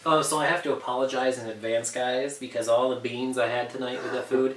Oh, so I have to apologize in advance, guys, because all the beans I had tonight with the food,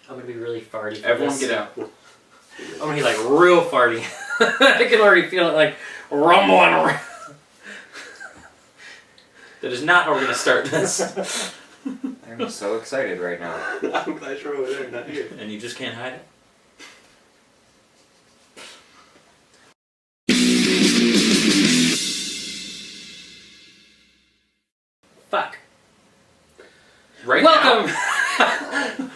I'm going to be really farty for Everyone this. get out. I'm going to be like real farty. I can already feel it like rumbling around. That is not how we're going to start this. I'm so excited right now. I'm glad you're over there, not here. And you just can't hide it? Fuck. Right Welcome! now?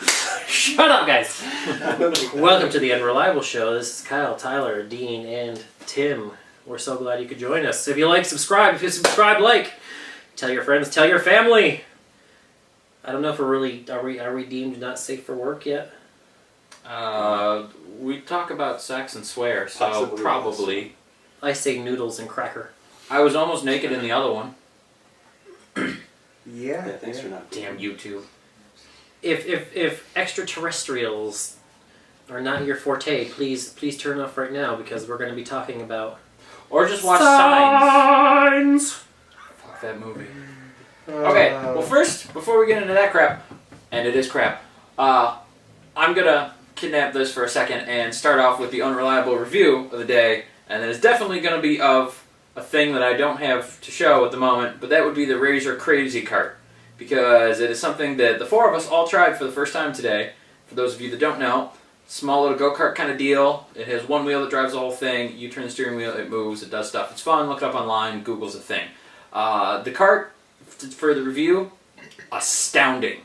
Shut up, guys. Welcome to the Unreliable Show. This is Kyle, Tyler, Dean, and Tim. We're so glad you could join us. If you like, subscribe. If you subscribe, like. Tell your friends. Tell your family. I don't know if we're really... Are we deemed not safe for work yet? We talk about sex and swear, so Possibly, probably. I say noodles and cracker. I was almost naked in the other one. Yeah, thanks for not. Damn YouTube. If extraterrestrials are not your forte, please turn off right now because we're going to be talking about... Or just watch Signs. Signs! Fuck that movie. Okay, well first, before we get into that crap, and it is crap, I'm gonna kidnap this for a second and start off with the Unreliable review of the day, and it is definitely gonna be of a thing that I don't have to show at the moment, but that would be the Razor Crazy Cart, because it is something that the four of us all tried for the first time today. For those of you that don't know, small little go-kart kind of deal. It has one wheel that drives the whole thing. You turn the steering wheel, it moves, it does stuff. It's fun. Look it up online. Google's a thing. The cart, for the review, astounding.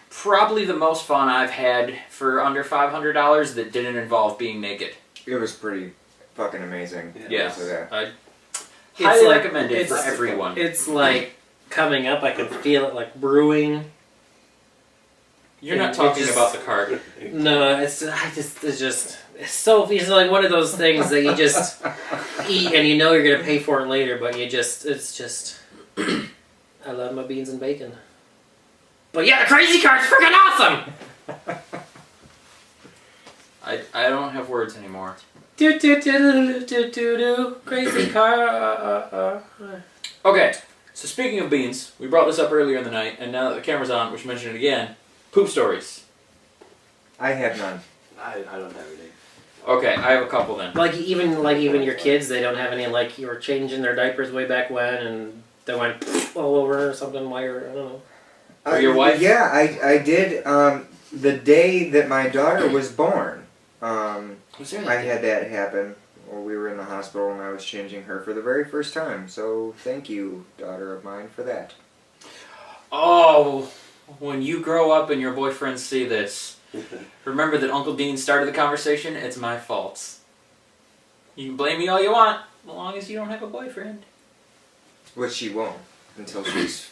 Probably the most fun I've had for under $500 that didn't involve being naked. It was pretty fucking amazing. Yeah. So that. I It's highly like- recommend it for it's- everyone. It's like coming up. I can feel it like brewing. You're not it talking just- about the cart. No, it's so it's like one of those things that you just eat and you know you're gonna pay for it later, but it's just I love my beans and bacon. But yeah, the crazy cart's freaking awesome. I don't have words anymore. Do do do do do do do crazy car. Okay, so speaking of beans, we brought this up earlier in the night, and now that the camera's on, we should mention it again. Poop stories. I had none. I don't have any. Okay, I have a couple then. Like even your kids, they don't have any, like you were changing their diapers way back when and they went all over or something. Why or I don't know. Or your wife? Yeah, I did. The day that my daughter was born, Was there I had that happen. Well, we were in the hospital and I was changing her for the very first time. So thank you, daughter of mine, for that. Oh, when you grow up and your boyfriends see this, remember that Uncle Dean started the conversation? It's my fault. You can blame me all you want, as long as you don't have a boyfriend. Which she won't until she's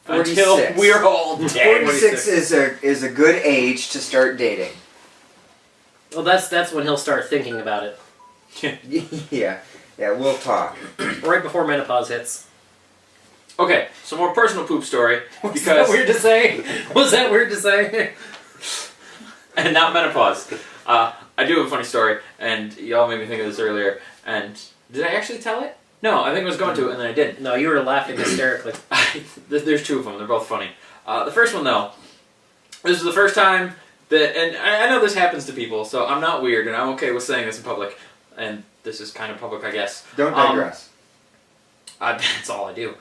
Until 46. we're all dead. 46 is a good age to start dating. Well, that's when he'll start thinking about it. Yeah, we'll talk. Right before menopause hits. Okay, so more personal poop story. Was that weird to say? Was that weird to say? And not menopause. I do have a funny story, and y'all made me think of this earlier. And did I actually tell it? No, I think I was going to, and then I didn't. No, you were laughing hysterically. There's two of them. They're both funny. The first one, though, this is the first time that, and I know this happens to people, so I'm not weird, and I'm okay with saying this in public. And this is kind of public, I guess. Don't digress. That's all I do.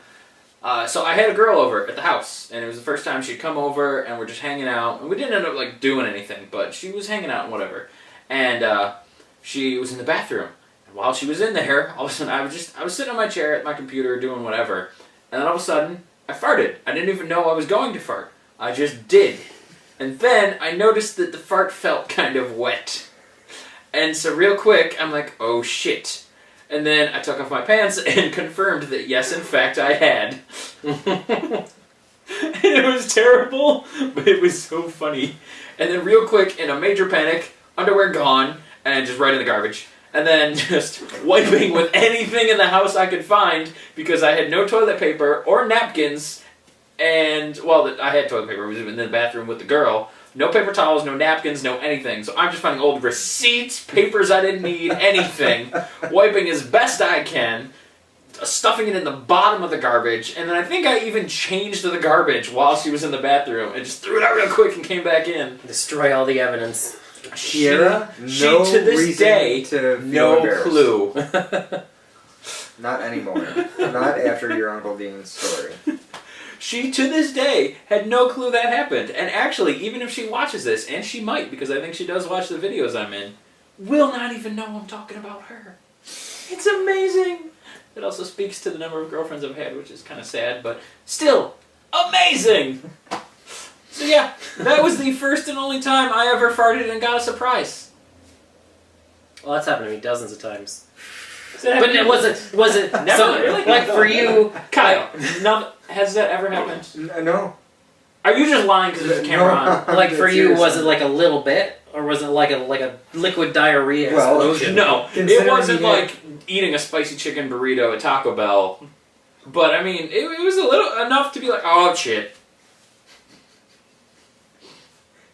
So I had a girl over at the house, and it was the first time she'd come over, and we're just hanging out, and we didn't end up like doing anything, but she was hanging out and whatever. And she was in the bathroom, and while she was in there, all of a sudden I was sitting on my chair at my computer doing whatever, and then all of a sudden I farted. I didn't even know I was going to fart. I just did, and then I noticed that the fart felt kind of wet, and so real quick I'm like, oh shit. And then I took off my pants and confirmed that yes, in fact, I had. And it was terrible, but it was so funny. And then real quick, in a major panic, underwear gone, and just right in the garbage. And then just wiping with anything in the house I could find, because I had no toilet paper or napkins. And, well, I had toilet paper. It was in the bathroom with the girl. No paper towels, no napkins, no anything. So I'm just finding old receipts, papers I didn't need, anything. Wiping as best I can. stuffing it in the bottom of the garbage, and then I think I even changed the garbage while she was in the bathroom and just threw it out real quick and came back in. Destroy all the evidence. Kiera, She to this day, to feel no embarrassed. clue. Not anymore. Not after your Uncle Dean's story. She, to this day, had no clue that happened. And actually, even if she watches this, and she might, because I think she does watch the videos I'm in, will not even know I'm talking about her. It's amazing! It also speaks to the number of girlfriends I've had, which is kind of sad, but still, amazing! So yeah, that was the first and only time I ever farted and got a surprise. Well, that's happened to me dozens of times. But But was it Never so, really? like for you, Kyle, has that ever happened? No. Are you just lying because there's a camera on? like for you, was it like a little bit, or was it like a liquid diarrhea Well, explosion? No, it Considering wasn't you had- like eating a spicy chicken burrito at Taco Bell. But I mean, it was a little enough to be like, oh shit.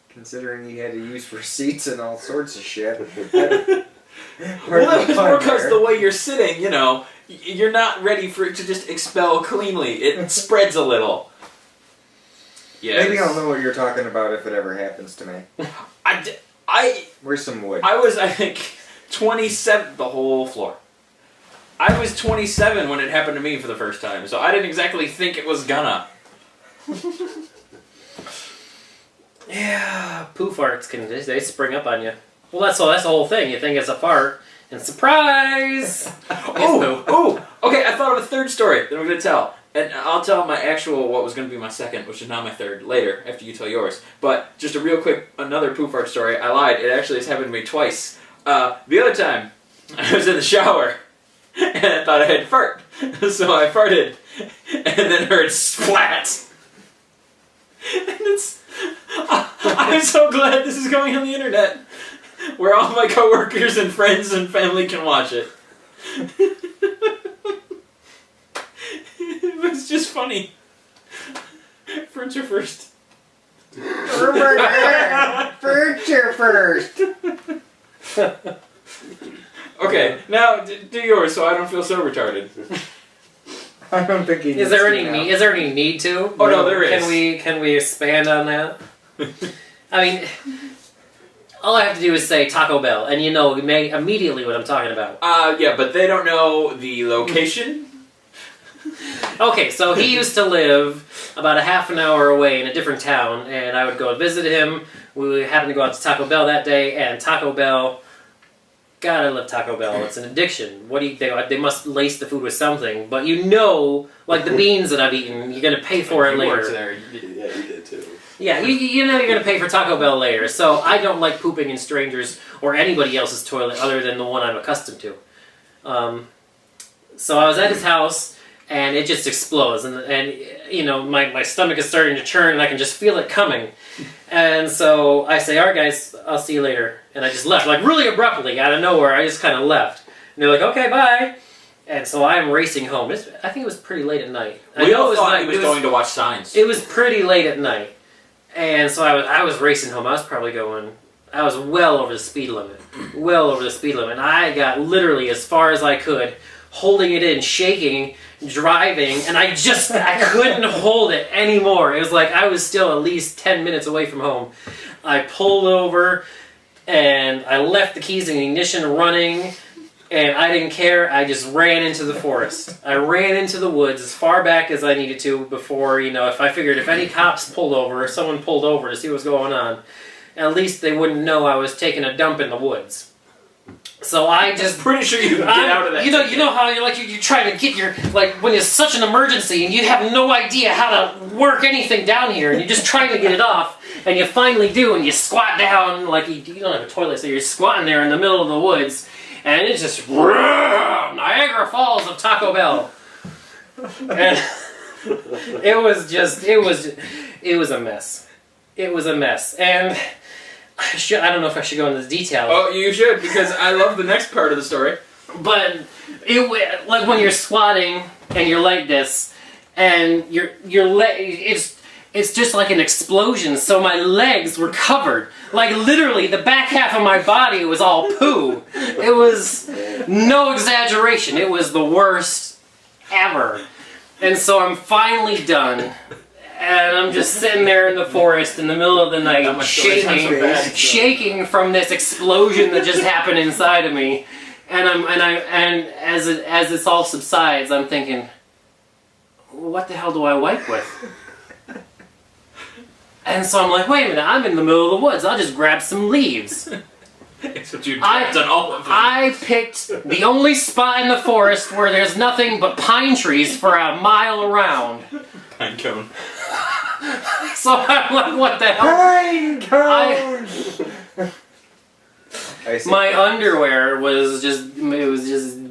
Considering you had to use receipts and all sorts of shit. Well, that was more because the way you're sitting, you know, you're not ready for it to just expel cleanly. It spreads a little. Yeah. Maybe I'll know what you're talking about if it ever happens to me. I Where's some wood? was, I think, 27, the whole floor. I was 27 when it happened to me for the first time, so I didn't exactly think it was gonna. Yeah, poo farts they spring up on you. Well, that's the whole thing. You think it's a fart, and surprise! Oh, okay, I thought of a third story that I'm going to tell. And I'll tell my actual, what was going to be my second, which is now my third, later, after you tell yours. But just a real quick, another poo fart story. I lied. It actually has happened to me twice. The other time, I was in the shower, and I thought I had fart. So I farted, and then heard splat. And I'm so glad this is going on the internet, where all my coworkers and friends and family can watch it. It was just funny. Furniture first. Furniture first. Okay, now do yours so I don't feel so retarded. I don't think he Is there any need to? Oh, no, there is. Can we expand on that? I mean, all I have to do is say Taco Bell, and you know immediately what I'm talking about. Yeah, but they don't know the location. Okay, so he used to live about a half an hour away in a different town, and I would go visit him. We happened to go out to Taco Bell that day, and Taco Bell, God, I love Taco Bell. It's an addiction. They must lace the food with something, but you know, like the beans that I've eaten, you're gonna pay for it You worked later. there. Yeah, you did too. Yeah, you know you're gonna pay for Taco Bell later. So I don't like pooping in strangers or anybody else's toilet other than the one I'm accustomed to. So I was at his house. And it just explodes, and you know my stomach is starting to churn, and I can just feel it coming. And so I say, "All right, guys, I'll see you later." And I just left, like really abruptly, out of nowhere. I just kind of left. And they're like, "Okay, bye." And so I'm racing home. I think it was pretty late at night. We all thought he was going to watch Signs. It was pretty late at night, and so I was racing home. I was well over the speed limit, And I got literally as far as I could, holding it in, shaking, driving, and I couldn't hold it anymore. It was like I was still at least 10 minutes away from home. I pulled over, and I left the keys in the ignition running, and I didn't care. I just ran into the forest. I ran into the woods as far back as I needed to before, if I figured if any cops pulled over or someone pulled over to see what was going on, at least they wouldn't know I was taking a dump in the woods. So I just pretty sure you can get out of that. You know how you're trying to get when it's such an emergency and you have no idea how to work anything down here, and you're just trying to get it off, and you finally do, and you squat down like you don't have a toilet, so you're squatting there in the middle of the woods, and it's just Niagara Falls of Taco Bell, and it was a mess. It was a mess, and. I don't know if I should go into the details. Oh, you should, because I love the next part of the story. But like when you're squatting and you're like this, and it's just like an explosion. So my legs were covered, like literally the back half of my body was all poo. It was no exaggeration. It was the worst ever. And so I'm finally done. And I'm just sitting there in the forest in the middle of the night, shaking from this explosion that just happened inside of me. And as this all subsides, I'm thinking, what the hell do I wipe with? And so I'm like, wait a minute, I'm in the middle of the woods. I'll just grab some leaves. Except you've done all of them. I picked the only spot in the forest where there's nothing but pine trees for a mile around. Pine cone. So I'm like, what the hell? Pine cones! My underwear was just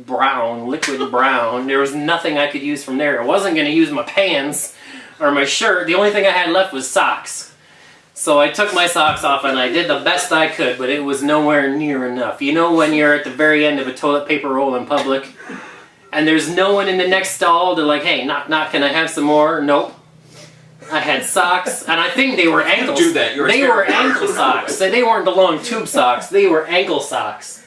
brown, liquid brown. There was nothing I could use from there. I wasn't going to use my pants or my shirt. The only thing I had left was socks. So I took my socks off and I did the best I could, but it was nowhere near enough. You know when you're at the very end of a toilet paper roll in public and there's no one in the next stall to like, hey, knock, knock, can I have some more? Nope. I had socks, and I think they were ankle. Do that. They were ankle socks. They weren't the long tube socks. They were ankle socks.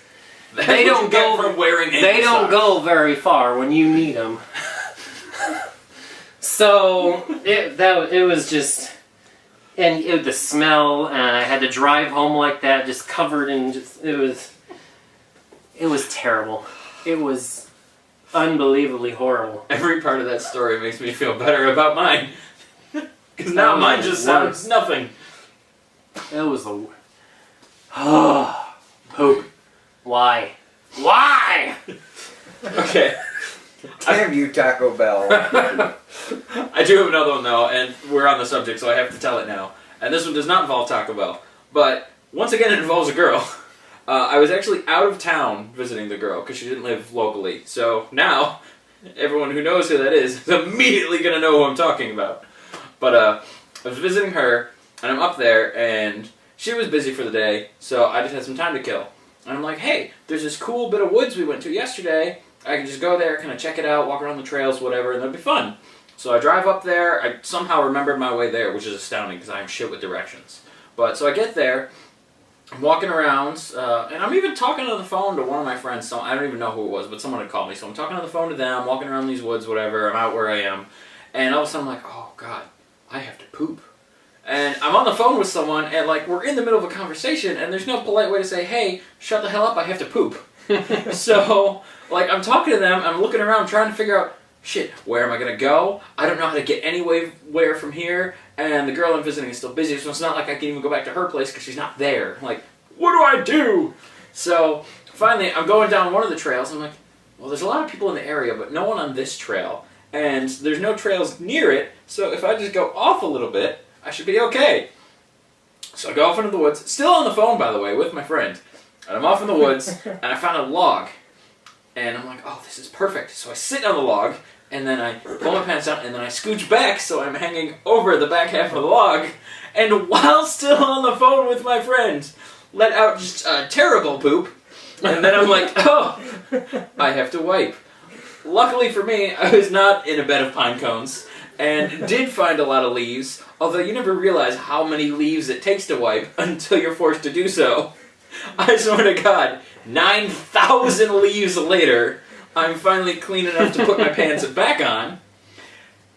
They don't go from wearing ankle They don't socks. go very far when you need them. So it was just, and the smell, and I had to drive home like that, just covered in just it was terrible. It was unbelievably horrible. Every part of that story makes me feel better about mine. Because now mine just sounds nothing. It was a... Poop. Why? Why? Okay. Damn you, Taco Bell. I do have another one though, and we're on the subject, so I have to tell it now. And this one does not involve Taco Bell. But, once again, it involves a girl. I was actually out of town visiting the girl, because she didn't live locally. So, now, everyone who knows who that is immediately going to know who I'm talking about. But I was visiting her, and I'm up there, and she was busy for the day, so I just had some time to kill. And I'm like, hey, there's this cool bit of woods we went to yesterday. I can just go there, kind of check it out, walk around the trails, whatever, and that'd be fun. So I drive up there. I somehow remembered my way there, which is astounding, because I am shit with directions. But, so I get there, I'm walking around, and I'm even talking on the phone to one of my friends. So I don't even know who it was, but someone had called me. So I'm talking on the phone to them, walking around these woods, whatever, I'm out where I am. And all of a sudden I'm like, oh, God. I have to poop. And I'm on the phone with someone, and like we're in the middle of a conversation, and there's no polite way to say, hey, shut the hell up, I have to poop. So, like, I'm talking to them, I'm looking around trying to figure out, shit, where am I going to go? I don't know how to get anywhere from here, and the girl I'm visiting is still busy, so it's not like I can even go back to her place because she's not there. Like, what do I do? So, finally, I'm going down one of the trails, and I'm like, well, there's a lot of people in the area, but no one on this trail. And there's no trails near it, so if I just go off a little bit, I should be okay. So I go off into the woods, still on the phone, by the way, with my friend. And I'm off in the woods, and I found a log. And I'm like, oh, this is perfect. So I sit on the log, and then I pull my pants down, and then I scooch back, so I'm hanging over the back half of the log. And while still on the phone with my friend, let out just a terrible poop. And then I'm like, oh, I have to wipe. Luckily for me, I was not in a bed of pine cones, and did find a lot of leaves, although you never realize how many leaves it takes to wipe until you're forced to do so. I swear to God, 9,000 leaves later, I'm finally clean enough to put my pants back on.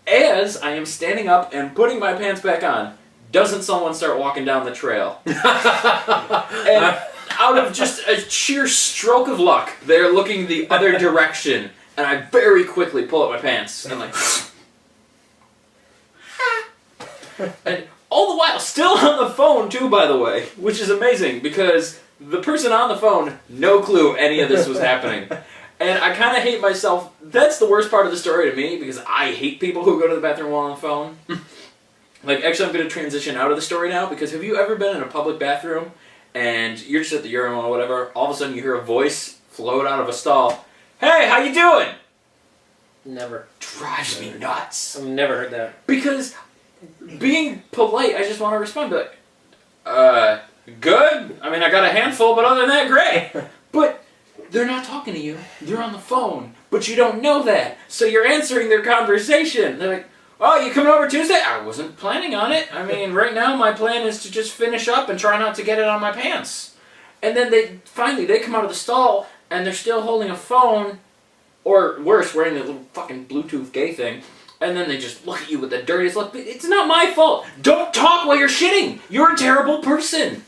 As I am standing up and putting my pants back on, doesn't someone start walking down the trail? And out of just a sheer stroke of luck, they're looking the other direction. And I very quickly pull up my pants and like, and all the while still on the phone too, by the way, which is amazing because the person on the phone, no clue any of this was happening. And I kind of hate myself. That's the worst part of the story to me because I hate people who go to the bathroom while on the phone. Like, actually, I'm going to transition out of the story now because have you ever been in a public bathroom and you're just at the urinal or whatever, all of a sudden you hear a voice float out of a stall. Hey, how you doing? Never. Drives me nuts. I've never heard that. Because being polite, I just want to respond, be like, good? I mean, I got a handful, but other than that, great. But they're not talking to you. They're on the phone. But you don't know that. So you're answering their conversation. They're like, oh, you coming over Tuesday? I wasn't planning on it. I mean, right now my plan is to just finish up and try not to get it on my pants. And then they come out of the stall and they're still holding a phone Or worse, wearing the little fucking Bluetooth gay thing, and then they just look at you with the dirtiest look. But it's not my fault. Don't talk while you're shitting. You're a terrible person.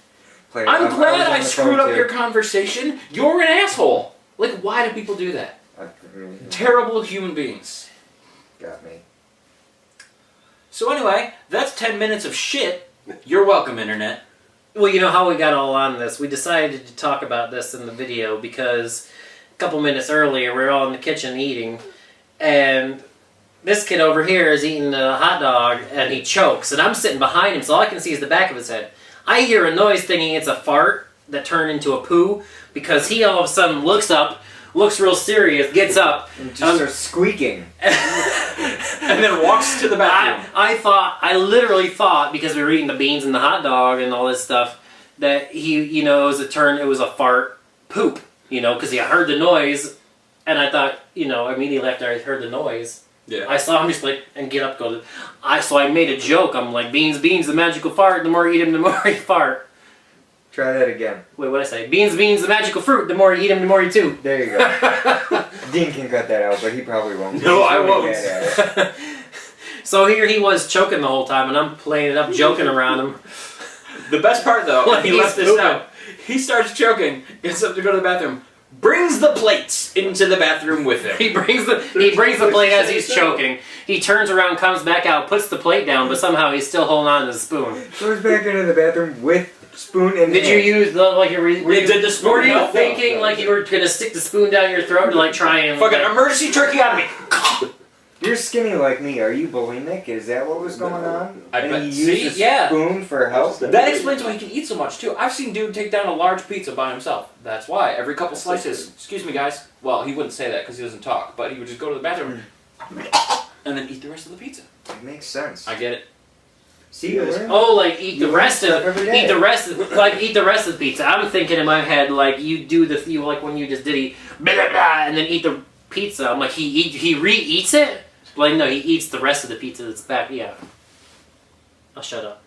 I'm glad I screwed up your conversation. You're an asshole. Like, why do people do that? Terrible human beings. Got me. So anyway, that's 10 minutes of shit. You're welcome, Internet. Well, you know how we got all on this? We decided to talk about this in the video because a couple minutes earlier we were all in the kitchen eating, and this kid over here is eating a hot dog and he chokes, and I'm sitting behind him, so all I can see is the back of his head. I hear a noise thinking it's a fart that turned into a poo because he all of a sudden looks up, looks real serious, gets up, and just starts squeaking. And then walks to the bathroom. I literally thought, because we were eating the beans and the hot dog and all this stuff, that it was a fart poop, because he heard the noise, and I thought, immediately after I heard the noise, Yeah. I saw him just and get up, so I made a joke. I'm like, beans, the magical fart, the more you eat them, the more you fart. Try that again. Wait, what did I say? Beans, the magical fruit, the more you eat them, the more you chew. There you go. Dean can cut that out, but he probably won't. No, I He's won't. really bad at it. So here he was choking the whole time, and I'm playing it up, joking around him. The best part, though, Like he he's left this pooping. out. He starts choking, gets up to go to the bathroom, brings the plates into the bathroom with him. He brings the plate as he's choking. He turns around, comes back out, puts the plate down, but somehow he's still holding on to the spoon. Goes back into the bathroom with spoon in Did you use Did the spoon were you help? thinking like you were gonna stick the spoon down your throat to like try and Fucking emergency turkey on me! You're skinny like me. Are you bulimic? Is that what was going on? I and bet- he see? used a Yeah. spoon for help? That explains why he can eat so much, too. I've seen dude take down a large pizza by himself. That's why. Every couple slices. Excuse me, guys. Well, he wouldn't say that because he doesn't talk, but he would just go to the bathroom and then eat the rest of the pizza. It makes sense. I get it. See, you learn. Oh, like eat the You rest learn of stuff every day. eat the rest of the pizza. I'm thinking in my head like you do like when you just did eat blah, blah, blah, and then eat the pizza. I'm like he re-eats it. Like no, he eats the rest of the pizza that's back. Yeah. I'll shut up.